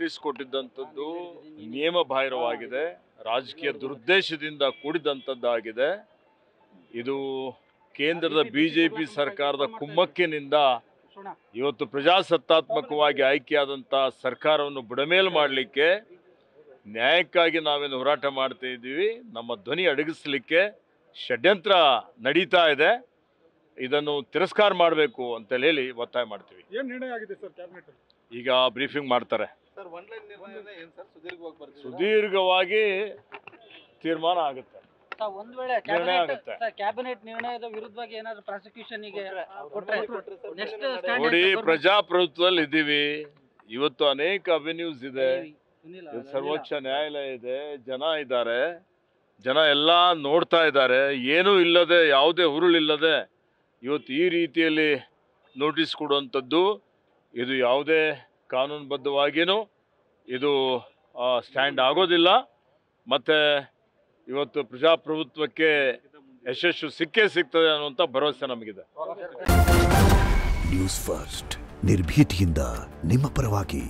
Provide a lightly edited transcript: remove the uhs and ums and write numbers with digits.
Notice ಕೊಟ್ಟಿದ್ದಂಥದ್ದು ನಿಯಮ ಬಾಹಿರವಾಗಿದೆ, ರಾಜಕೀಯ ದುರುದ್ದೇಶದಿಂದ ಕೂಡಿದಂಥದ್ದಾಗಿದೆ. ಇದು ಕೇಂದ್ರದ ಬಿಜೆಪಿ ಸರ್ಕಾರದ ಕುಮ್ಮಕ್ಕಿನಿಂದ ಇವತ್ತು ಪ್ರಜಾಸತ್ತಾತ್ಮಕವಾಗಿ ಆಯ್ಕೆಯಾದಂಥ ಸರ್ಕಾರವನ್ನು ಬುಡಮೇಲು ಮಾಡಲಿಕ್ಕೆ, ನ್ಯಾಯಕ್ಕಾಗಿ ನಾವೇನು ಹೋರಾಟ ಮಾಡ್ತಾ ಇದ್ದೀವಿ, ನಮ್ಮ ಧ್ವನಿ ಅಡಗಿಸಲಿಕ್ಕೆ ಷಡ್ಯಂತ್ರ ನಡೀತಾ ಇದೆ. ಇದನ್ನು ತಿರಸ್ಕಾರ ಮಾಡಬೇಕು ಅಂತ ಹೇಳಿ ಒತ್ತಾಯ ಮಾಡ್ತೀವಿ. ಏನು ನಿರ್ಣಯ ಆಗಿದೆ ಸರ್ ಕ್ಯಾಬಿನೆಟ್? ಈಗ ಬ್ರೀಫಿಂಗ್ ಮಾಡ್ತಾರೆ. ಸುದೀರ್ಘವಾಗಿ ತೀರ್ಮಾನ ಆಗುತ್ತೆ. ಒಂದು ವೇಳೆ ಕ್ಯಾಬಿನೆಟ್ ನಿರ್ಣಯದ ವಿರುದ್ಧವಾಗಿ ಏನಾದರೂ ಪ್ರಾಸಿಕ್ಯೂಷನ್ಗೆ ಕೊಟ್ಟರೆ ನೆಕ್ಸ್ಟ್ ನೋಡಿ, ಪ್ರಜಾಪ್ರಭುತ್ವದಲ್ಲಿ ಇದ್ದೀವಿ. ಇವತ್ತು ಅನೇಕ ಅವೆನ್ಯೂಸ್ ಇದೆ, ಸರ್ವೋಚ್ಚ ನ್ಯಾಯಾಲಯ ಇದೆ, ಜನ ಇದ್ದಾರೆ, ಜನ ಎಲ್ಲ ನೋಡ್ತಾ ಇದ್ದಾರೆ. ಏನೂ ಇಲ್ಲದೆ, ಯಾವುದೇ ಹುರುಳಿಲ್ಲದೆ ಇವತ್ತು ಈ ರೀತಿಯಲ್ಲಿ ನೋಟಿಸ್ ಕೊಡುವಂಥದ್ದು ಇದು ಯಾವುದೇ ಕಾನೂನುಬದ್ಧವಾಗಿಯೂ ಇದು ಸ್ಟ್ಯಾಂಡ್ ಆಗೋದಿಲ್ಲ. ಮತ್ತು ಇವತ್ತು ಪ್ರಜಾಪ್ರಭುತ್ವಕ್ಕೆ ಯಶಸ್ಸು ಸಿಕ್ಕೇ ಸಿಗ್ತದೆ ಅನ್ನುವಂಥ ಭರವಸೆ ನಮಗಿದೆ. ನ್ಯೂಸ್ ಫಸ್ಟ್ ನಿರ್ಭೀತಿಯಿಂದ ನಿಮ್ಮ ಪರವಾಗಿ.